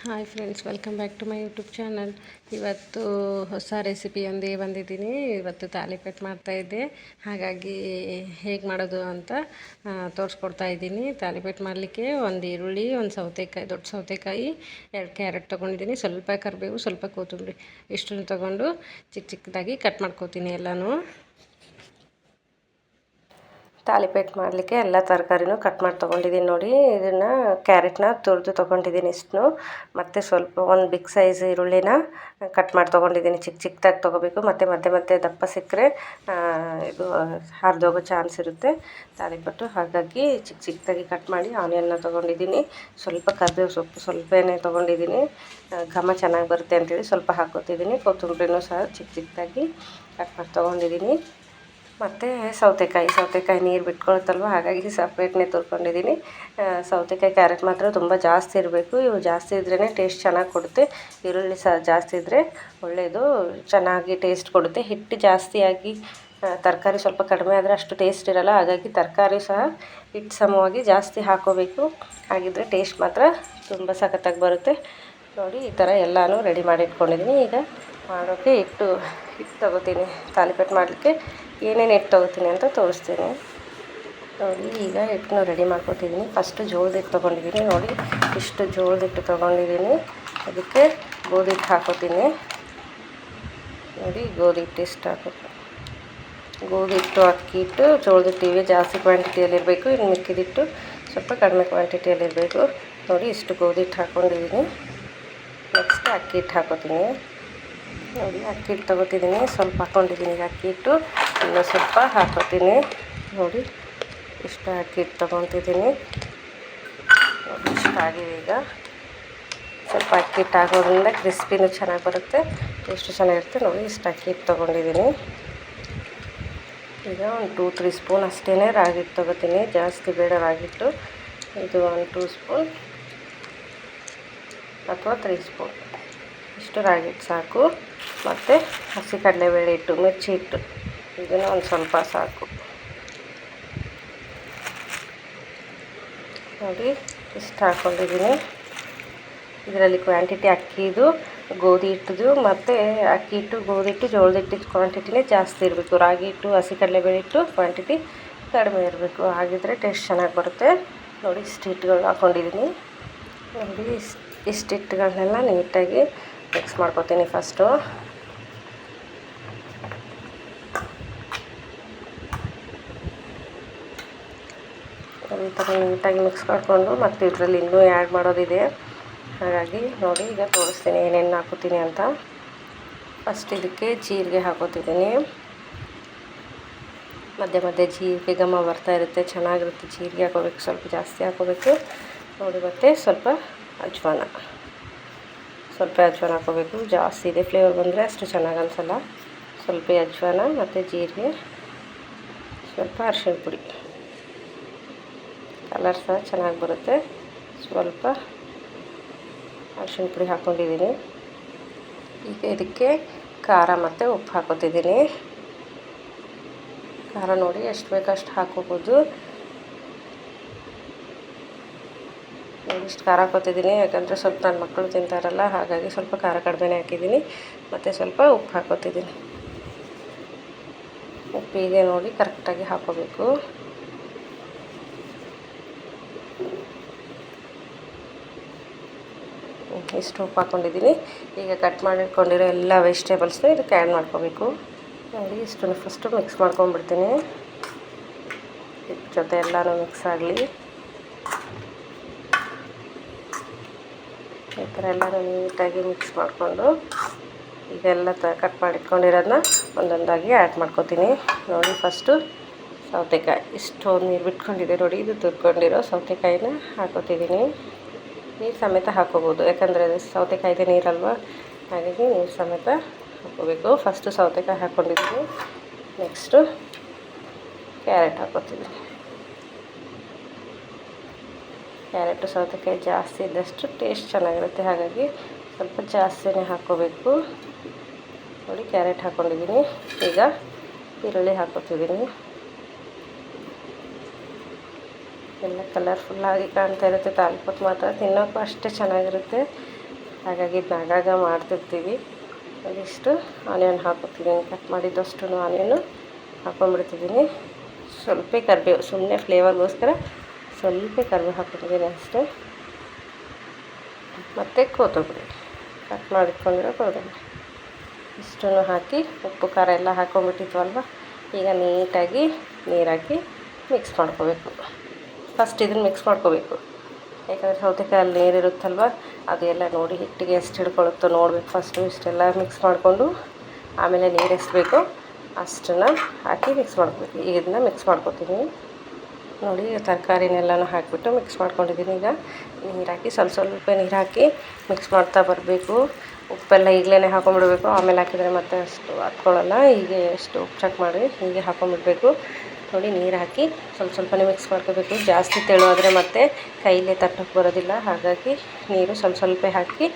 Hi friends, welcome back to my YouTube channel. ಇವತ್ತು ಹೊಸ ರೆಸಿಪಿಯೊಂದಿಗೆ ಬಂದಿದ್ದೀನಿ. ಇವತ್ತು ತಾಲಿಪೀಠ ಮಾಡ್ತಾಯಿದ್ದೆ, ಹಾಗಾಗಿ ಹೇಗೆ ಮಾಡೋದು ಅಂತ ತೋರಿಸ್ಕೊಡ್ತಾ ಇದ್ದೀನಿ. ತಾಲಿಪೀಠ ಮಾಡಲಿಕ್ಕೆ ಒಂದು ಈರುಳ್ಳಿ, ಒಂದು ಸೌತೆಕಾಯಿ, ದೊಡ್ಡ ಸೌತೆಕಾಯಿ, 2 ಕ್ಯಾರೆಟ್ ತೊಗೊಂಡಿದ್ದೀನಿ, ಸ್ವಲ್ಪ ಕರಿಬೇವು, ಸ್ವಲ್ಪ ಕೊತ್ತಂಬರಿ, ಇಷ್ಟನ್ನು ತೊಗೊಂಡು ಚಿಕ್ಕ ಚಿಕ್ಕದಾಗಿ ಕಟ್ ಮಾಡ್ಕೊತೀನಿ ಎಲ್ಲನೂ. ತಾಲಿಪೀಠ ಮಾಡಲಿಕ್ಕೆ ಎಲ್ಲ ತರಕಾರಿನೂ ಕಟ್ ಮಾಡಿ ತೊಗೊಂಡಿದ್ದೀನಿ ನೋಡಿ. ಇದನ್ನು ಕ್ಯಾರೆಟ್ನ ತುರಿದು ತೊಗೊಂಡಿದ್ದೀನಿ ಇಷ್ಟನ್ನು, ಮತ್ತು ಸ್ವಲ್ಪ ಒಂದು ಬಿಗ್ ಸೈಜ್ ಈರುಳ್ಳಿನ ಕಟ್ ಮಾಡಿ ತೊಗೊಂಡಿದ್ದೀನಿ. ಚಿಕ್ಕ ಚಿಕ್ಕದಾಗಿ ತೊಗೋಬೇಕು, ಮತ್ತು ಮಧ್ಯೆ ದಪ್ಪ ಸಿಕ್ಕರೆ ಇದು ಹರಿದೋಗೋ ಚಾನ್ಸ್ ಇರುತ್ತೆ ತಾಲಿಪೀಠು. ಹಾಗಾಗಿ ಚಿಕ್ಕ ಚಿಕ್ಕದಾಗಿ ಕಟ್ ಮಾಡಿ ಆನಿಯನ್ನ ತೊಗೊಂಡಿದ್ದೀನಿ. ಸ್ವಲ್ಪ ಕರಿಬೇವು ಸೊಪ್ಪು ಸ್ವಲ್ಪನೇ ತೊಗೊಂಡಿದ್ದೀನಿ, ಘಮ ಚೆನ್ನಾಗಿ ಬರುತ್ತೆ ಅಂತೇಳಿ ಸ್ವಲ್ಪ ಹಾಕ್ಕೊತಿದ್ದೀನಿ. ಕೊತ್ತಂಬರಿನೂ ಸಹ ಚಿಕ್ಕ ಚಿಕ್ಕದಾಗಿ ಕಟ್ ಮಾಡಿ ತೊಗೊಂಡಿದ್ದೀನಿ. ಮತ್ತು ಸೌತೆಕಾಯಿ ನೀರು ಬಿಟ್ಕೊಳುತ್ತಲ್ವ, ಹಾಗಾಗಿ ಸಪ್ರೇಟ್ನೇ ತುರ್ಕೊಂಡಿದ್ದೀನಿ. ಸೌತೆಕಾಯಿ ಕ್ಯಾರೆಟ್ ಮಾತ್ರ ತುಂಬ ಜಾಸ್ತಿ ಇರಬೇಕು. ಇವು ಜಾಸ್ತಿ ಇದ್ರೇ ಟೇಸ್ಟ್ ಚೆನ್ನಾಗಿ ಕೊಡುತ್ತೆ. ಈರುಳ್ಳಿ ಸಹ ಜಾಸ್ತಿ ಇದ್ದರೆ ಒಳ್ಳೆಯದು, ಚೆನ್ನಾಗಿ ಟೇಸ್ಟ್ ಕೊಡುತ್ತೆ. ಹಿಟ್ಟು ಜಾಸ್ತಿಯಾಗಿ ತರಕಾರಿ ಸ್ವಲ್ಪ ಕಡಿಮೆ ಆದರೆ ಅಷ್ಟು ಟೇಸ್ಟ್ ಇರೋಲ್ಲ. ಹಾಗಾಗಿ ತರಕಾರಿ ಸಹ ಹಿಟ್ಟು ಸಮವಾಗಿ ಜಾಸ್ತಿ ಹಾಕ್ಕೋಬೇಕು, ಹಾಗಿದ್ದರೆ ಟೇಸ್ಟ್ ಮಾತ್ರ ತುಂಬ ಸಖತ್ತಾಗಿ ಬರುತ್ತೆ ನೋಡಿ. ಈ ಥರ ಎಲ್ಲನೂ ರೆಡಿ ಮಾಡಿ ಇಟ್ಕೊಂಡಿದ್ದೀನಿ. ಈಗ ಮಾಡೋಕ್ಕೆ ಹಿಟ್ಟು ತೊಗೋತೀನಿ. ತಾಲಿಪೀಠ ಮಾಡಲಿಕ್ಕೆ ಏನೇನು ಹಿಟ್ಟು ತೊಗೋತೀನಿ ಅಂತ ತೋರಿಸ್ತೀನಿ ನೋಡಿ. ಈಗ ಹಿಟ್ಟನ್ನು ರೆಡಿ ಮಾಡ್ಕೊತಿದ್ದೀನಿ. ಫಸ್ಟು ಜೋಳದ ಹಿಟ್ಟು ತೊಗೊಂಡಿದ್ದೀನಿ ನೋಡಿ. ಇಷ್ಟು ಜೋಳದ ಹಿಟ್ಟು ತೊಗೊಂಡಿದ್ದೀನಿ, ಅದಕ್ಕೆ ಗೋಧಿ ಹಿಟ್ಟು ಹಾಕೋತೀನಿ ನೋಡಿ. ಗೋಧಿ ಹಿಟ್ಟು ಇಷ್ಟು ಹಾಕೋದು. ಗೋಧಿ ಹಿಟ್ಟು, ಅಕ್ಕಿ ಹಿಟ್ಟು, ಜೋಳದ ಹಿಟ್ಟು ಇವೇ ಜಾಸ್ತಿ ಕ್ವಾಂಟಿಟಿಯಲ್ಲಿರಬೇಕು. ಇನ್ನು ಮಿಕ್ಕಿದಿಟ್ಟು ಸ್ವಲ್ಪ ಕಡಿಮೆ ಕ್ವಾಂಟಿಟಿಯಲ್ಲಿರಬೇಕು ನೋಡಿ. ಇಷ್ಟು ಗೋಧಿ ಹಿಟ್ಟು ಹಾಕ್ಕೊಂಡಿದ್ದೀನಿ. ನೆಕ್ಸ್ಟ್ ಅಕ್ಕಿ ಹಿಟ್ಟು ಹಾಕೋತೀನಿ ನೋಡಿ. ಅಕ್ಕಿ ಹಿಟ್ಟು ತೊಗೋತಿದ್ದೀನಿ, ಸ್ವಲ್ಪ ಹಾಕ್ಕೊಂಡಿದ್ದೀನಿ. ಈಗ ಅಕ್ಕಿ ಹಿಟ್ಟು ಇನ್ನೂ ಸ್ವಲ್ಪ ಹಾಕೋತೀನಿ ನೋಡಿ. ಇಷ್ಟು ಅಕ್ಕಿ ಹಿಟ್ಟು ತೊಗೊತಿದ್ದೀನಿ ನೋಡಿ. ಇಷ್ಟ ಆಗಿದೆ. ಈಗ ಸ್ವಲ್ಪ ಅಕ್ಕಿ ಹಿಟ್ಟು ಹಾಕೋದ್ರಿಂದ ಕ್ರಿಸ್ಪಿನೂ ಚೆನ್ನಾಗಿ ಬರುತ್ತೆ, ಎಷ್ಟು ಚೆನ್ನಾಗಿರುತ್ತೆ ನೋಡಿ. ಇಷ್ಟು ಅಕ್ಕಿ ಹಿಟ್ಟು ತೊಗೊಂಡಿದ್ದೀನಿ. ಈಗ ಒಂದು 2-3 ಸ್ಪೂನ್ ಅಷ್ಟೇ ರಾಗಿ ಹಿಟ್ಟು ತೊಗೋತೀನಿ, ಜಾಸ್ತಿ ಬೇಡ ರಾಗಿ ಹಿಟ್ಟು. ಇದು ಒಂದು 2 ಸ್ಪೂನ್ ಅಥವಾ 3 ಸ್ಪೂನ್ ಇಷ್ಟು ರಾಗಿ ಹಿಟ್ಟು ಸಾಕು. ಮತ್ತು ಹಸಿ ಕಡಲೆಬೇಳೆ ಹಿಟ್ಟು, ಮಿರ್ಚಿ ಹಿಟ್ಟು, ಇದನ್ನು ಒಂದು ಸ್ವಲ್ಪ ಸಾಕು ನೋಡಿ. ಇಷ್ಟು ಹಾಕ್ಕೊಂಡಿದ್ದೀನಿ. ಇದರಲ್ಲಿ ಕ್ವಾಂಟಿಟಿ ಅಕ್ಕಿದು, ಗೋಧಿ ಹಿಟ್ಟದು ಮತ್ತು ಅಕ್ಕಿ ಹಿಟ್ಟು, ಗೋಧಿ ಹಿಟ್ಟು, ಜೋಳದ ಹಿಟ್ಟಿದ್ದು ಕ್ವಾಂಟಿಟಿನೇ ಜಾಸ್ತಿ ಇರಬೇಕು. ರಾಗಿ ಹಿಟ್ಟು, ಹಸಿ ಕಡಲೆಬೇಳೆ ಹಿಟ್ಟು ಕ್ವಾಂಟಿಟಿ ಕಡಿಮೆ ಇರಬೇಕು, ಹಾಗಿದ್ರೆ ಟೇಸ್ಟ್ ಚೆನ್ನಾಗಿ ಬರುತ್ತೆ ನೋಡಿ. ಇಷ್ಟು ಹಿಟ್ಟುಗಳು ಹಾಕ್ಕೊಂಡಿದ್ದೀನಿ ನೋಡಿ. ಇಷ್ಟು ಹಿಟ್ಟುಗಳನ್ನೆಲ್ಲ ನೀಟಾಗಿ ಮಿಕ್ಸ್ ಮಾಡ್ಕೊತೀನಿ ಫಸ್ಟು. ಈ ಥರ ನೀಟಾಗಿ ಮಿಕ್ಸ್ ಮಾಡಿಕೊಂಡು ಮತ್ತು ಇದರಲ್ಲಿ ಇನ್ನೂ ಆ್ಯಡ್ ಮಾಡೋದಿದೆ, ಹಾಗಾಗಿ ನೋಡಿ ಈಗ ತೋರಿಸ್ತೀನಿ ಏನೇನು ಹಾಕೋತೀನಿ ಅಂತ. ಫಸ್ಟ್ ಇದಕ್ಕೆ ಜೀರಿಗೆ ಹಾಕೋತಿದ್ದೀನಿ. ಮಧ್ಯೆ ಜೀರಿಗೆ ಘಮ ಬರ್ತಾ ಇರುತ್ತೆ, ಚೆನ್ನಾಗಿರುತ್ತೆ. ಜೀರಿಗೆ ಹಾಕೋಬೇಕು, ಸ್ವಲ್ಪ ಜಾಸ್ತಿ ಹಾಕೋಬೇಕು ನೋಡಿ. ಮತ್ತು ಸ್ವಲ್ಪ ಅಜ್ವಾನ ಹಾಕೋಬೇಕು. ಜಾಸ್ತಿ ಇದೆ ಫ್ಲೇವರ್ ಬಂದರೆ ಅಷ್ಟು ಚೆನ್ನಾಗಿ ಅನಿಸಲ್ಲ. ಸ್ವಲ್ಪ ಅಜ್ವಾನ ಮತ್ತು ಜೀರಿಗೆ, ಸ್ವಲ್ಪ ಅರಿಶಿಣ ಪುಡಿ, ಕಲರ್ ಸಹ ಚೆನ್ನಾಗಿ ಬರುತ್ತೆ. ಸ್ವಲ್ಪ ಅರಿಶಿಣ ಪುಡಿ ಹಾಕ್ಕೊಂಡಿದ್ದೀನಿ. ಈಗ ಇದಕ್ಕೆ ಖಾರ ಮತ್ತು ಉಪ್ಪು ಹಾಕೋತಿದ್ದೀನಿ. ಖಾರ ನೋಡಿ ಎಷ್ಟು ಬೇಕೋ ಅಷ್ಟು ಹಾಕ್ಕೋಬೋದು ನೋಡಿ. ಇಷ್ಟು ಖಾರ ಹಾಕೋತಿದ್ದೀನಿ, ಯಾಕಂದರೆ ಸ್ವಲ್ಪ ನನ್ನ ಮಕ್ಕಳು ತಿಂತಾರಲ್ಲ, ಹಾಗಾಗಿ ಸ್ವಲ್ಪ ಖಾರ ಕಡಿಮೆನೇ ಹಾಕಿದ್ದೀನಿ. ಮತ್ತು ಸ್ವಲ್ಪ ಉಪ್ಪು ಹಾಕೋತಿದ್ದೀನಿ. ಉಪ್ಪಿಗೆ ನೋಡಿ ಕರೆಕ್ಟಾಗಿ ಹಾಕ್ಕೋಬೇಕು. ಇಷ್ಟು ಉಪ್ಪು ಹಾಕ್ಕೊಂಡಿದ್ದೀನಿ. ಈಗ ಕಟ್ ಮಾಡಿಟ್ಕೊಂಡಿರೋ ಎಲ್ಲ ವೆಜಿಟೇಬಲ್ಸ್ನ ಇದಕ್ಕೆ ಆ್ಯಡ್ ಮಾಡ್ಕೋಬೇಕು ನೋಡಿ. ಇಷ್ಟನ್ನು ಫಸ್ಟು ಮಿಕ್ಸ್ ಮಾಡ್ಕೊಂಡ್ಬಿಡ್ತೀನಿ. ಇದ್ರ ಜೊತೆ ಎಲ್ಲನೂ ಮಿಕ್ಸ್ ಆಗಲಿ. ಈ ಥರ ಎಲ್ಲನೂ ನೀಟಾಗಿ ಮಿಕ್ಸ್ ಮಾಡಿಕೊಂಡು ಇದೆಲ್ಲ ಕಟ್ ಮಾಡಿಟ್ಕೊಂಡಿರೋದನ್ನ ಒಂದೊಂದಾಗಿ ಆ್ಯಡ್ ಮಾಡ್ಕೋತೀನಿ ನೋಡಿ. ಫಸ್ಟು ಸೌತೆಕಾಯಿ ಇಷ್ಟು ನೀರು ಬಿಟ್ಕೊಂಡಿದೆ ನೋಡಿ, ಇದು ತುರ್ಕೊಂಡಿರೋ ಸೌತೆಕಾಯಿನ ಹಾಕೋತಿದ್ದೀನಿ. ನೀರು ಸಮೇತ ಹಾಕ್ಕೋಬೋದು, ಯಾಕಂದರೆ ಸೌತೆಕಾಯಿದೆ ನೀರಲ್ವ, ಹಾಗಾಗಿ ನೀರು ಸಮೇತ ಹಾಕ್ಕೋಬೇಕು. ಫಸ್ಟು ಸೌತೆಕಾಯಿ ಹಾಕ್ಕೊಂಡಿದ್ದೀನಿ. Next carrot ಹಾಕ್ಕೋತಿದ್ದೀನಿ. ಕ್ಯಾರೆಟು ಸೌತೆಕಾಯಿ ಜಾಸ್ತಿ ಇದ್ದಷ್ಟು ಟೇಸ್ಟ್ ಚೆನ್ನಾಗಿರುತ್ತೆ, ಹಾಗಾಗಿ ಸ್ವಲ್ಪ ಜಾಸ್ತಿನೇ ಹಾಕ್ಕೋಬೇಕು ನೋಡಿ. ಕ್ಯಾರೆಟ್ ಹಾಕ್ಕೊಂಡಿದ್ದೀನಿ. ಈಗ ಈರುಳ್ಳಿ ಹಾಕ್ಕೋತಿದ್ದೀನಿ. ಎಲ್ಲ ಕಲರ್ಫುಲ್ಲಾಗಿ ಕಾಣ್ತಾ ಇರುತ್ತೆ. ತಾಲಿಪೀಠ ಮಾತ್ರ ತಿನ್ನೋಕ್ಕೂ ಅಷ್ಟೇ ಚೆನ್ನಾಗಿರುತ್ತೆ. ಹಾಗಾಗಿ ಇದನ್ನ ಆಗಾಗ ಮಾಡ್ತಿರ್ತೀವಿ. ಒಂದಿಷ್ಟು ಆನಿಯನ್ ಹಾಕೋತಿದ್ದೀನಿ, ಕಟ್ ಮಾಡಿದ್ದಷ್ಟು ಆನಿಯನು ಹಾಕೊಂಡ್ಬಿಡ್ತಿದ್ದೀನಿ. ಸ್ವಲ್ಪ ಕರಿಬೇವು, ಸುಮ್ಮನೆ ಫ್ಲೇವರ್ಗೋಸ್ಕರ ಸ್ವಲ್ಪ ಕರಿಬೇವು ಹಾಕ್ಕೊಂಡಿದ್ದೀನಿ ಅಷ್ಟೇ. ಮತ್ತು ಕೊತ್ತಂಬರಿ, ಕಟ್ ಮಾಡಿಟ್ಕೊಂಡಿರೋ ಕೊತ್ತಂಬರಿ ಇಷ್ಟನ್ನು ಹಾಕಿ ಉಪ್ಪು ಖಾರ ಎಲ್ಲ ಹಾಕ್ಕೊಂಡ್ಬಿಟ್ಟಿದ್ವಲ್ವ. ಈಗ ನೀಟಾಗಿ ನೀರು ಹಾಕಿ ಮಿಕ್ಸ್ ಮಾಡ್ಕೋಬೇಕು. ಫಸ್ಟ್ ಇದನ್ನು ಮಿಕ್ಸ್ ಮಾಡ್ಕೋಬೇಕು, ಯಾಕಂದರೆ ಸೌತೆಕಾಯಲ್ಲಿ ನೀರಿರುತ್ತಲ್ವ, ಅದೆಲ್ಲ ನೋಡಿ ಹಿಟ್ಟಿಗೆ ಎಷ್ಟು ಹಿಡ್ಕೊಳುತ್ತೋ ನೋಡಬೇಕು. ಫಸ್ಟು ಇಷ್ಟೆಲ್ಲ ಮಿಕ್ಸ್ ಮಾಡಿಕೊಂಡು ಆಮೇಲೆ ನೀರು ಎಷ್ಟು ಬೇಕೋ ಅಷ್ಟನ್ನು ಹಾಕಿ ಮಿಕ್ಸ್ ಮಾಡ್ಕೋಬೇಕು. ಈಗ ಇದನ್ನ ಮಿಕ್ಸ್ ಮಾಡ್ಕೊತೀನಿ ನೋಡಿ. ತರಕಾರಿನೆಲ್ಲನೂ ಹಾಕಿಬಿಟ್ಟು ಮಿಕ್ಸ್ ಮಾಡ್ಕೊಂಡಿದ್ದೀನಿ. ಈಗ ನೀರು ಹಾಕಿ ಸ್ವಲ್ಪ ನೀರು ಹಾಕಿ ಮಿಕ್ಸ್ ಮಾಡ್ತಾ ಬರಬೇಕು. ಉಪ್ಪೆಲ್ಲ ಈಗಲೇ ಹಾಕೊಂಡ್ಬಿಡ್ಬೇಕು, ಆಮೇಲೆ ಹಾಕಿದರೆ ಮತ್ತೆ ಅಷ್ಟು ಹತ್ಕೊಳ್ಳಲ್ಲ. ಹೀಗೆ ಎಷ್ಟು ಉಪ್ಪು ಚೆಕ್ ಮಾಡಿ ಹೀಗೆ ಹಾಕೊಂಡ್ಬಿಡ್ಬೇಕು ನೋಡಿ. ನೀರು ಹಾಕಿ ಸ್ವಲ್ಪನೇ ಮಿಕ್ಸ್ ಮಾಡ್ಕೋಬೇಕು. ಜಾಸ್ತಿ ತೆಳುವಾದರೆ ಮತ್ತೆ ಕೈಲೇ ತಟ್ಟಕ್ಕೆ ಬರೋದಿಲ್ಲ. ಹಾಗಾಗಿ ನೀರು ಸ್ವಲ್ಪ ಹಾಕಿ,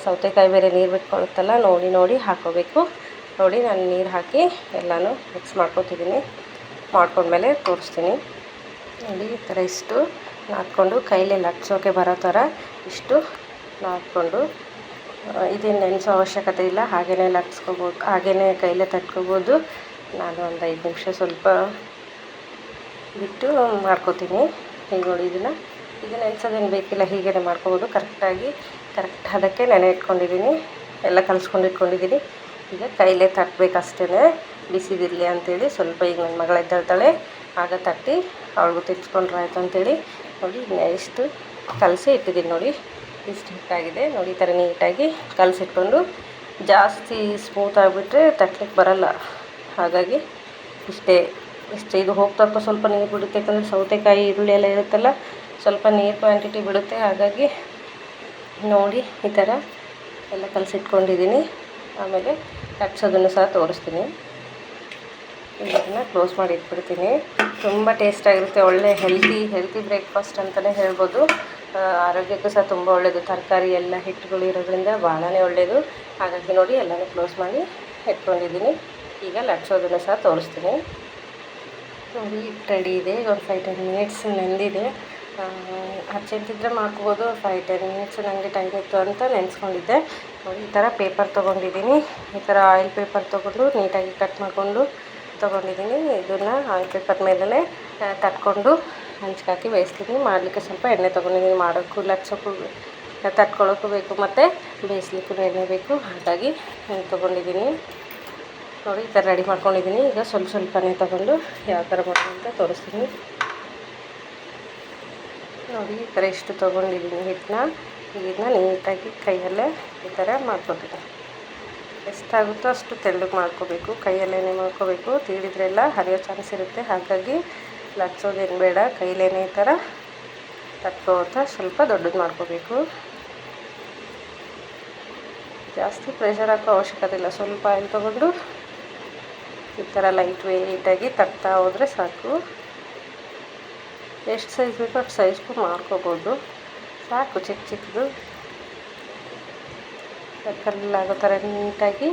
ಸೌತೆಕಾಯಿ ಬೇರೆ ನೀರು ಬಿಟ್ಕೊಳ್ಳುತ್ತಲ್ಲ, ನೋಡಿ ಹಾಕ್ಕೋಬೇಕು. ನೋಡಿ ನಾನು ನೀರು ಹಾಕಿ ಎಲ್ಲನೂ ಮಿಕ್ಸ್ ಮಾಡ್ಕೊತಿದ್ದೀನಿ. ಮಾಡ್ಕೊಂಡ್ಮೇಲೆ ತೋರಿಸ್ತೀನಿ ನೋಡಿ. ಈ ಥರ ಇಷ್ಟು ಹಾಕ್ಕೊಂಡು ಕೈಲೇ ಲಟ್ಸೋಕೆ ಬರೋ ಥರ ಇಷ್ಟು ಹಾಕ್ಕೊಂಡು, ಇದೇನು ನೆನೆಸೋ ಅವಶ್ಯಕತೆ ಇಲ್ಲ, ಹಾಗೆಯೇ ಲಟ್ಸ್ಕೊಬೋದು, ಹಾಗೆಯೇ ಕೈಲೇ ತಟ್ಕೊಬೋದು. ನಾನು ಒಂದು 5 ನಿಮಿಷ ಸ್ವಲ್ಪ ಬಿಟ್ಟು ಮಾಡ್ಕೋತೀನಿ. ಹೀಗೆ ನೋಡಿ, ಇದನ್ನು ನೆನೆಸೋದೇನು ಬೇಕಿಲ್ಲ, ಹೀಗೇ ಮಾಡ್ಕೋಬೋದು. ಕರೆಕ್ಟ್ ಅದಕ್ಕೆ ನೆನೆ ಇಟ್ಕೊಂಡಿದ್ದೀನಿ, ಎಲ್ಲ ಕಲಿಸ್ಕೊಂಡು ಇಟ್ಕೊಂಡಿದ್ದೀನಿ. ಈಗ ಕೈಲೇ ತಟ್ಟಬೇಕಷ್ಟೇ, ಬಿಸಿದಿರಲಿ ಅಂಥೇಳಿ. ಸ್ವಲ್ಪ ಈಗ ನನ್ನ ಮಗಳು ಎದ್ದೇಳ್ತಾಳೆ, ಆಗ ತಟ್ಟಿ ಅವಳಿಗೂ ತಿನ್ಸ್ಕೊಂಡ್ರೆ ಆಯಿತು ಅಂಥೇಳಿ ನೋಡಿ. ಇಷ್ಟು ಕಲಸಿ ಇಟ್ಟಿದ್ದೀನಿ ನೋಡಿ. ಇಷ್ಟು ಹಿಟ್ಟಾಗಿದೆ ನೋಡಿ. ಈ ಥರ ನೀಟಾಗಿ ಕಲಸಿಟ್ಕೊಂಡು, ಜಾಸ್ತಿ ಸ್ಮೂತ್ ಆಗಿಬಿಟ್ರೆ ತಟ್ಲಿಕ್ಕೆ ಬರಲ್ಲ. ಹಾಗಾಗಿ ಇಷ್ಟೇ ಇದು ಹೋಗ್ತಾ ಸ್ವಲ್ಪ ನೀರು ಬಿಡುತ್ತೆ, ಯಾಕಂದರೆ ಸೌತೆಕಾಯಿ ಈರುಳ್ಳಿ ಎಲ್ಲ ಇರುತ್ತಲ್ಲ, ಸ್ವಲ್ಪ ನೀರು ಕ್ವಾಂಟಿಟಿ ಬಿಡುತ್ತೆ. ಹಾಗಾಗಿ ನೋಡಿ ಈ ಥರ ಎಲ್ಲ ಕಲಸಿಟ್ಕೊಂಡಿದ್ದೀನಿ. ಆಮೇಲೆ ಲಟ್ಸೋದನ್ನು ಸಹ ತೋರಿಸ್ತೀನಿ. ಇದನ್ನು ಕ್ಲೋಸ್ ಮಾಡಿ ಇಟ್ಬಿಡ್ತೀನಿ. ತುಂಬ ಟೇಸ್ಟಾಗಿರುತ್ತೆ, ಒಳ್ಳೆ ಹೆಲ್ತಿ ಬ್ರೇಕ್ಫಾಸ್ಟ್ ಅಂತಲೇ ಹೇಳ್ಬೋದು. ಆರೋಗ್ಯಕ್ಕೂ ಸಹ ತುಂಬ ಒಳ್ಳೆಯದು. ತರಕಾರಿ ಎಲ್ಲ ಹಿಟ್ಟುಗಳು ಇರೋದ್ರಿಂದ ಭಾಳನೇ ಒಳ್ಳೆಯದು. ಹಾಗಾಗಿ ನೋಡಿ ಎಲ್ಲನೂ ಕ್ಲೋಸ್ ಮಾಡಿ ಇಟ್ಕೊಂಡಿದ್ದೀನಿ. ಈಗ ಲಟ್ಸೋದನ್ನು ಸಹ ತೋರಿಸ್ತೀನಿ ನೋಡಿ. ರೆಡಿ ಇದೆ. ಒಂದು 5-10 ಮಿನಿಟ್ಸ್ ನೆಂದಿದೆ. ಅರ್ಜೆಂಟಿದ್ದರೆ ಮಾಡ್ಕೋಬೋದು. 5-10 ಮಿನಿಟ್ಸ್ ನನಗೆ ಟೈಮ್ ಇತ್ತು ಅಂತ ನೆನೆಸ್ಕೊಂಡಿದ್ದೆ ನೋಡಿ. ಈ ಥರ ಪೇಪರ್ ತೊಗೊಂಡಿದ್ದೀನಿ. ಈ ಥರ ಆಯಿಲ್ ಪೇಪರ್ ತೊಗೊಂಡು ನೀಟಾಗಿ ಕಟ್ ಮಾಡಿಕೊಂಡು ತೊಗೊಂಡಿದ್ದೀನಿ. ಇದನ್ನು ಆಯಿಲ್ ಪೇಪರ್ ಮೇಲೇ ತಟ್ಕೊಂಡು ಹಂಚ್ಗೆ ಹಾಕಿ ಬೇಯಿಸ್ತೀನಿ. ಮಾಡಲಿಕ್ಕೆ ಸ್ವಲ್ಪ ಎಣ್ಣೆ ತೊಗೊಂಡಿದ್ದೀನಿ. ಮಾಡೋಕ್ಕೂ ಲಟ್ಸೋಕ್ಕೂ ತಟ್ಕೊಳ್ಳೋಕ್ಕೂ ಬೇಕು, ಮತ್ತು ಬೇಯಿಸ್ಲಿಕ್ಕೂ ಎಣ್ಣೆ ಬೇಕು. ಹಾಗಾಗಿ ತೊಗೊಂಡಿದ್ದೀನಿ ನೋಡಿ. ಈ ಥರ ರೆಡಿ ಮಾಡ್ಕೊಂಡಿದ್ದೀನಿ. ಈಗ ಸ್ವಲ್ಪನೇ ತೊಗೊಂಡು ಯಾವ ಥರ ಮಾಡೋದು ಅಂತ ತೋರಿಸ್ತೀನಿ ನೋಡಿ. ಈ ಥರ ಇಷ್ಟು ತೊಗೊಂಡಿದ್ದೀನಿ ಹಿಟ್ಟನ್ನ. ಈಗ ಇದನ್ನ ನೀಟಾಗಿ ಕೈಯಲ್ಲೇ ಈ ಥರ ಮಾಡ್ಕೊತೀನಿ. ಎಷ್ಟಾಗುತ್ತೋ ಅಷ್ಟು ತೆಳ್ಳಗೆ ಮಾಡ್ಕೋಬೇಕು, ಕೈಯಲ್ಲೇ ಮಾಡ್ಕೋಬೇಕು. ತೀಡಿದ್ರೆಲ್ಲ ಹರಿಯೋ ಚಾನ್ಸ್ ಇರುತ್ತೆ. ಹಾಗಾಗಿ ಲಟ್ಸೋದೇನು ಬೇಡ, ಕೈಲೇ ಈ ಥರ ತಟ್ಕೋತಾ ಸ್ವಲ್ಪ ದೊಡ್ಡದು ಮಾಡ್ಕೋಬೇಕು. ಜಾಸ್ತಿ ಪ್ರೆಷರ್ ಹಾಕೋ ಅವಶ್ಯಕತೆ ಇಲ್ಲ. ಸ್ವಲ್ಪ ಆಯಿಲ್ ತೊಗೊಂಡು ಈ ಥರ ಲೈಟ್ ವೆಯ್ಟಾಗಿ ತಟ್ತಾ ಹೋದರೆ ಸಾಕು. ಎಷ್ಟು ಸೈಜ್ ಬೇಕೋ ಅಷ್ಟು ಸೈಜ್ಗೂ ಮಾಡ್ಕೋಬೋದು. ಸಾಕು ಚಿಕ್ಕದು ಕಲ್ಲಾಗೋ ಥರ ನೀಟಾಗಿ.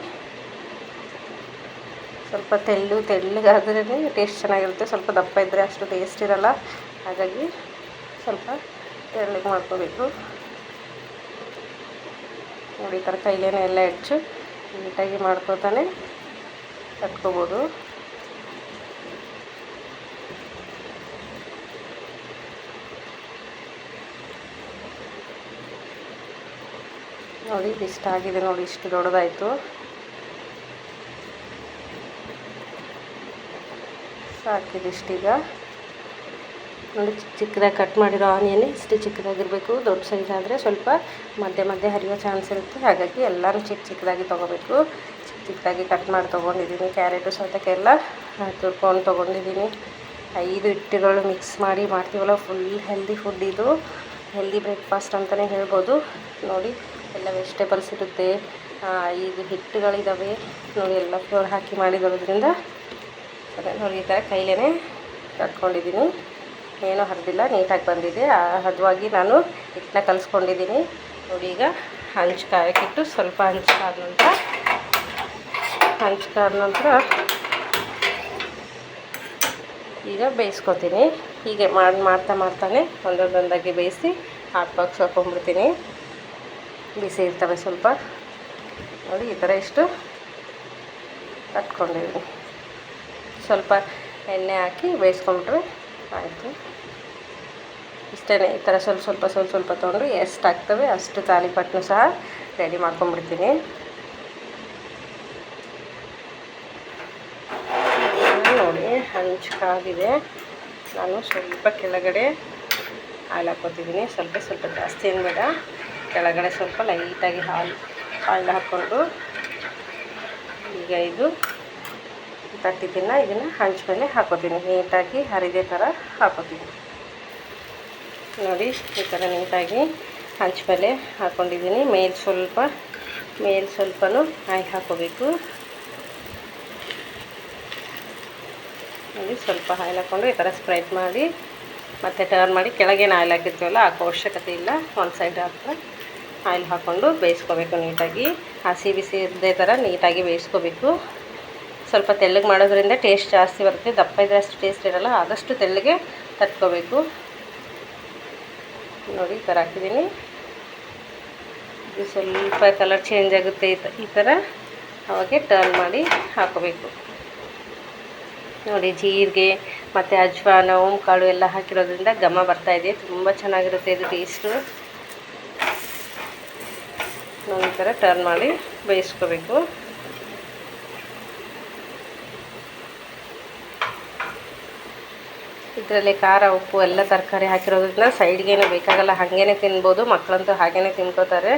ಸ್ವಲ್ಪ ತೆಳ್ಳಗಾದ್ರೇ ಟೇಸ್ಟ್ ಚೆನ್ನಾಗಿರುತ್ತೆ. ಸ್ವಲ್ಪ ದಪ್ಪ ಇದ್ದರೆ ಅಷ್ಟು ಟೇಸ್ಟ್ ಇರೋಲ್ಲ. ಹಾಗಾಗಿ ಸ್ವಲ್ಪ ತೆಳ್ಳಗೆ ಮಾಡ್ಕೋಬೇಕು ನೋಡಿ. ಈ ಥರ ಕೈಲೇ ಎಲ್ಲ ಹೆಚ್ಚು ನೀಟಾಗಿ ಮಾಡ್ಕೋತಾನೆ ತಟ್ಕೋಬೋದು. ನೋಡಿ ಇಷ್ಟ ಆಗಿದೆ ನೋಡಿ. ಇಷ್ಟು ದೊಡ್ಡದಾಯಿತು, ಸಾಕಿದಿಷ್ಟೀಗ ನೋಡಿ. ಚಿಕ್ಕದಾಗಿ ಕಟ್ ಮಾಡಿರೋ ಆನಿಯನ್ ಇಷ್ಟು ಚಿಕ್ಕದಾಗಿರಬೇಕು. ದೊಡ್ಡ ಸೈಜ್ ಆದರೆ ಸ್ವಲ್ಪ ಮಧ್ಯೆ ಹರಿಯೋ ಚಾನ್ಸ್ ಇರುತ್ತೆ. ಹಾಗಾಗಿ ಎಲ್ಲನೂ ಚಿಕ್ಕದಾಗಿ ತೊಗೋಬೇಕು. ಚಿಕ್ಕದಾಗಿ ಕಟ್ ಮಾಡಿ ತೊಗೊಂಡಿದ್ದೀನಿ. ಕ್ಯಾರೆಟು ಸೌತೆಕಾಯಿ ಎಲ್ಲ ತುರ್ಕೊಂಡು ತೊಗೊಂಡಿದ್ದೀನಿ. 5 ಹಿಟ್ಟುಗಳು ಮಿಕ್ಸ್ ಮಾಡಿ ಮಾಡ್ತೀವಲ್ಲ, ಫುಲ್ ಹೆಲ್ದಿ ಫುಡ್ ಇದು. ಹೆಲ್ದಿ ಬ್ರೇಕ್ಫಾಸ್ಟ್ ಅಂತಲೇ ಹೇಳ್ಬೋದು ನೋಡಿ. ಎಲ್ಲ ವೆಜಿಟೇಬಲ್ಸ್ ಇರುತ್ತೆ, ಇದು ಹಿಟ್ಟುಗಳಿದ್ದಾವೆ ನೋಡಿ. ಎಲ್ಲ ಫ್ಲೋರ್ ಹಾಕಿ ಮಾಡಿರೋದ್ರಿಂದ ಅದೇ ನೋಡಿ. ಈ ಥರ ಕೈಲೇ ತಟ್ಕೊಂಡಿದ್ದೀನಿ, ಏನೂ ಹರಿದಿಲ್ಲ, ನೀಟಾಗಿ ಬಂದಿದೆ. ಹದವಾಗಿ ನಾನು ಹಿಟ್ಟನ್ನ ಕಲಿಸ್ಕೊಂಡಿದ್ದೀನಿ ನೋಡಿ. ಈಗ ಹಂಚು ಕಾಯಕ್ಕಿಟ್ಟು ಸ್ವಲ್ಪ ಹಂಚ್ಕಾದ ನಂತರ ಈಗ ಬೇಯಿಸ್ಕೊತೀನಿ. ಹೀಗೆ ಮಾಡ್ತಾನೆ ಒಂದೊಂದಾಗಿ ಬೇಯಿಸಿ ಹಾಟ್ ಬಾಕ್ಸ್ ಹಾಕ್ಕೊಂಡ್ಬಿಡ್ತೀನಿ ಬಿಸಿ ಇರ್ತವೆ ಸ್ವಲ್ಪ. ನೋಡಿ ಈ ಥರ ಇಷ್ಟು ಕಟ್ಕೊಂಡಿದ್ದೀನಿ. ಸ್ವಲ್ಪ ಎಣ್ಣೆ ಹಾಕಿ ಬೇಯಿಸ್ಕೊಂಡ್ರೆ ಆಯಿತು. ಇಷ್ಟೇ. ಈ ಥರ ಸ್ವಲ್ಪ ತೊಗೊಂಡು ಎಷ್ಟು ಆಗ್ತವೆ ಅಷ್ಟು ತಾಲಿಪಟ್ಟನ್ನು ಸಹ ರೆಡಿ ಮಾಡ್ಕೊಂಡ್ಬಿಡ್ತೀನಿ. ನೋಡಿ ಹಂಚ್ಕಾಗಿದೆ. ನಾನು ಸ್ವಲ್ಪ ಕೆಳಗಡೆ ಆಯಿಲ್ ಹಾಕ್ಕೊತಿದ್ದೀನಿ. ಸ್ವಲ್ಪ ಜಾಸ್ತಿ ಏನು ಬೇಡ. ಕೆಳಗಡೆ ಸ್ವಲ್ಪ ಲೈಟಾಗಿ ಆಯಿಲ್ ಹಾಕ್ಕೊಂಡು ಈಗ ಇದು ತಟ್ಟಿದ್ದನ್ನು ಇದನ್ನು ಹಂಚ ಮೇಲೆ ಹಾಕ್ಕೊತೀನಿ. ನೀಟಾಗಿ ಹರಿದೇ ಥರ ಹಾಕ್ಕೊತೀನಿ. ನೋಡಿ ಈ ಥರ ನೀಟಾಗಿ ಹಂಚ ಮೇಲೆ ಹಾಕ್ಕೊಂಡಿದ್ದೀನಿ. ಮೇಲೆ ಸ್ವಲ್ಪನೂ ಆಯಿಲ್ ಹಾಕ್ಕೋಬೇಕು. ನೋಡಿ ಸ್ವಲ್ಪ ಆಯಿಲ್ ಹಾಕ್ಕೊಂಡು ಈ ಥರ ಸ್ಪ್ರೆಡ್ ಮಾಡಿ ಮತ್ತು ಟರ್ನ್ ಮಾಡಿ ಕೆಳಗೇನು ಆಯಿಲ್ ಹಾಕಿರ್ತೀವಲ್ಲ ಹಾಕೋ ಅವಶ್ಯಕತೆ ಇಲ್ಲ. ಒಂದು ಸೈಡ್ ಹತ್ರ ಆಯಿಲ್ ಹಾಕ್ಕೊಂಡು ಬೇಯಿಸ್ಕೋಬೇಕು ನೀಟಾಗಿ. ಹಸಿ ಬಿಸಿ ಇರದೇ ಥರ ನೀಟಾಗಿ ಬೇಯಿಸ್ಕೋಬೇಕು. ಸ್ವಲ್ಪ ತೆಳ್ಳಗೆ ಮಾಡೋದ್ರಿಂದ ಟೇಸ್ಟ್ ಜಾಸ್ತಿ ಬರುತ್ತೆ. ದಪ್ಪ ಇದ್ದರೆ ಅಷ್ಟು ಟೇಸ್ಟ್ ಇರೋಲ್ಲ. ಆದಷ್ಟು ತೆಳ್ಳಗೆ ತಟ್ಕೋಬೇಕು. ನೋಡಿ ಈ ಥರ ಹಾಕಿದ್ದೀನಿ. ಇದು ಸ್ವಲ್ಪ ಕಲರ್ ಚೇಂಜ್ ಆಗುತ್ತೆ ಈ ಥರ. ಅವಾಗೆ ಟರ್ನ್ ಮಾಡಿ ಹಾಕೋಬೇಕು. ನೋಡಿ ಜೀರಿಗೆ ಮತ್ತು ಅಜ್ವಾನ ಓಂಕಾಳು ಎಲ್ಲ ಹಾಕಿರೋದ್ರಿಂದ ಘಮ ಬರ್ತಾಯಿದೆ. ತುಂಬ ಚೆನ್ನಾಗಿರುತ್ತೆ ಇದು ಟೇಸ್ಟು. ನಾವು ಈ ಥರ ಟರ್ನ್ ಮಾಡಿ ಬೇಯಿಸ್ಕೋಬೇಕು. ಇದರಲ್ಲಿ ಖಾರ ಉಪ್ಪು ಎಲ್ಲ ತರಕಾರಿ ಹಾಕಿರೋದ್ರಿಂದ ಸೈಡ್ಗೇನು ಬೇಕಾಗಲ್ಲ, ಹಾಗೇ ತಿನ್ಬೋದು. ಮಕ್ಕಳಂತೂ ಹಾಗೇ ತಿನ್ಕೋತಾರೆ.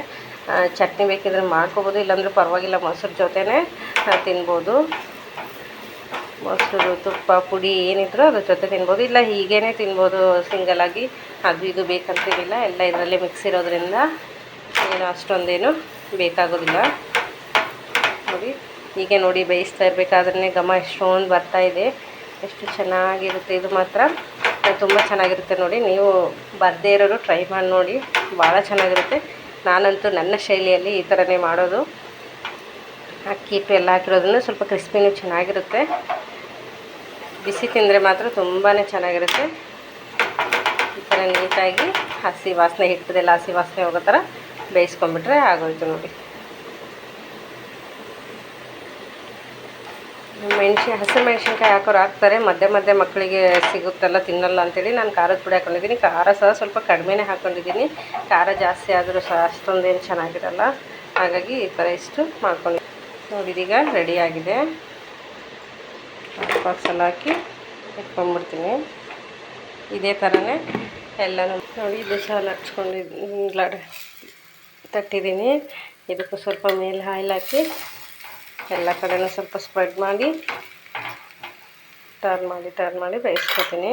ಚಟ್ನಿ ಬೇಕಿದ್ರೆ ಮಾಡ್ಕೋಬೋದು, ಇಲ್ಲಾಂದ್ರೆ ಪರವಾಗಿಲ್ಲ, ಮೊಸರು ಜೊತೆನೇ ತಿನ್ಬೋದು. ಮೊಸರು ತುಪ್ಪ ಪುಡಿ ಏನಿದ್ರು ಅದ್ರ ಜೊತೆ ತಿನ್ಬೋದು, ಇಲ್ಲ ಹೀಗೇ ತಿನ್ಬೋದು ಸಿಂಗಲಾಗಿ. ಅದು ಇದು ಬೇಕಂತೇನಿಲ್ಲ, ಎಲ್ಲ ಇದರಲ್ಲೇ ಮಿಕ್ಸ್ ಇರೋದ್ರಿಂದ ಏನು ಅಷ್ಟೊಂದೇನು ಬೇಕಾಗೋದಿಲ್ಲ. ನೋಡಿ ಹೀಗೆ ನೋಡಿ ಬೇಯಿಸ್ತಾ ಇರಬೇಕಾದ್ರೆ ಘಮ ಎಷ್ಟೊಂದು ಬರ್ತಾಯಿದೆ. ಎಷ್ಟು ಚೆನ್ನಾಗಿರುತ್ತೆ ಇದು ಮಾತ್ರ. ತುಂಬ ಚೆನ್ನಾಗಿರುತ್ತೆ ನೋಡಿ. ನೀವು ಬರದೇ ಇರೋರು ಟ್ರೈ ಮಾಡಿ ನೋಡಿ, ಭಾಳ ಚೆನ್ನಾಗಿರುತ್ತೆ. ನಾನಂತೂ ನನ್ನ ಶೈಲಿಯಲ್ಲಿ ಈ ಥರನೇ ಮಾಡೋದು. ಅಕ್ಕಿ ಹಿಟ್ಟು ಎಲ್ಲ ಹಾಕಿರೋದ್ರಿಂದ ಸ್ವಲ್ಪ ಕ್ರಿಸ್ಪಿನೂ ಚೆನ್ನಾಗಿರುತ್ತೆ. ಬಿಸಿ ತಿಂದರೆ ಮಾತ್ರ ತುಂಬಾ ಚೆನ್ನಾಗಿರುತ್ತೆ. ಈ ಥರ ನೀಟಾಗಿ ಹಸಿ ವಾಸನೆ ಹಿಟ್ಟದೆಲ್ಲ ಹಸಿ ವಾಸನೆ ಹೋಗೋ ಥರ ಬೇಯಿಸ್ಕೊಂಡ್ಬಿಟ್ರೆ ಆಗೋಯ್ತು ನೋಡಿ. ಹಸಿರು ಮೆಣಸಿನ್ಕಾಯಿ ಹಾಕೋರು ಹಾಕ್ತಾರೆ, ಮಧ್ಯೆ ಮಕ್ಕಳಿಗೆ ಸಿಗುತ್ತಲ್ಲ ತಿನ್ನಲ್ಲ ಅಂತೇಳಿ ನಾನು ಖಾರದ ಪುಡಿ ಹಾಕ್ಕೊಂಡಿದ್ದೀನಿ. ಖಾರ ಸಹ ಸ್ವಲ್ಪ ಕಡಿಮೆನೇ ಹಾಕ್ಕೊಂಡಿದ್ದೀನಿ. ಖಾರ ಜಾಸ್ತಿ ಆದರೂ ಸಹ ಅಷ್ಟೊಂದೇನು ಚೆನ್ನಾಗಿರಲ್ಲ. ಹಾಗಾಗಿ ಈ ಥರ ಇಷ್ಟು ಮಾಡ್ಕೊಂಡಿದ್ದೀನಿ ನೋಡಿ. ಇದೀಗ ರೆಡಿಯಾಗಿದೆ. ಬಾಕ್ಸಲ್ಲಿ ಹಾಕಿ ಇಟ್ಕೊಂಡ್ಬಿಡ್ತೀನಿ. ಇದೇ ಥರನೇ ಎಲ್ಲನೂ ನೋಡಿ. ಇದು ಸಹ ಲಟ್ಸ್ಕೊಂಡಿದ್ದೀನಿ, ತಟ್ಟಿದ್ದೀನಿ. ಇದಕ್ಕೂ ಸ್ವಲ್ಪ ಮೇಲೆ ಆಯಿಲ್ ಹಾಕಿ ಎಲ್ಲ ಕಡೆನೂ ಸ್ವಲ್ಪ ಸ್ಪ್ರೆಡ್ ಮಾಡಿ ಟರ್ನ್ ಮಾಡಿ ಬೇಯಿಸ್ಕೊತೀನಿ.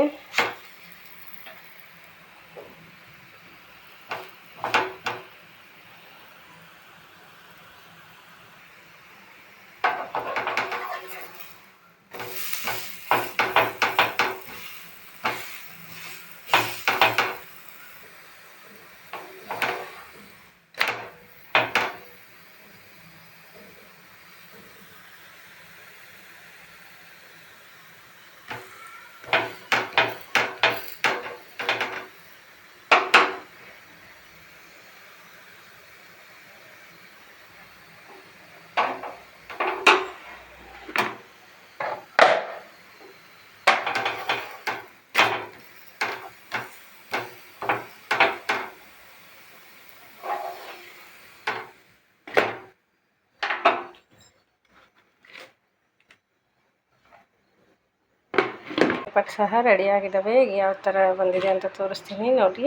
ಪಟ್ ಸಹ ರೆಡಿಯಾಗಿದ್ದಾವೆ. ಯಾವ ಥರ ಬಂದಿದೆ ಅಂತ ತೋರಿಸ್ತೀನಿ ನೋಡಿ.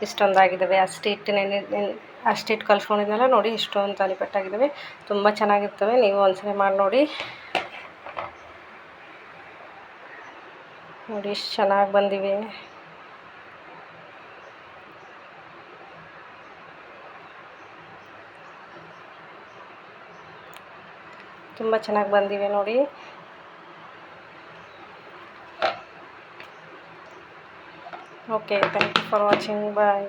ಇಷ್ಟೊಂದಾಗಿದ್ದಾವೆ. ಅಷ್ಟಿಟ್ಟು ಕಲ್ಸ್ಕೊಂಡಿದ್ನಲ್ಲ ನೋಡಿ, ಇಷ್ಟೊಂದು ತಾಲಿಪಟ್ಟಾಗಿದ್ದಾವೆ. ತುಂಬ ಚೆನ್ನಾಗಿರ್ತವೆ. ನೀವು ಒಂದ್ಸರಿ ಮಾಡಿ ನೋಡಿ. ನೋಡಿ ಇಷ್ಟು ಚೆನ್ನಾಗಿ ಬಂದಿವೆ. ತುಂಬ ಚೆನ್ನಾಗಿ ಬಂದಿವೆ ನೋಡಿ. Okay, thank you for watching. Bye.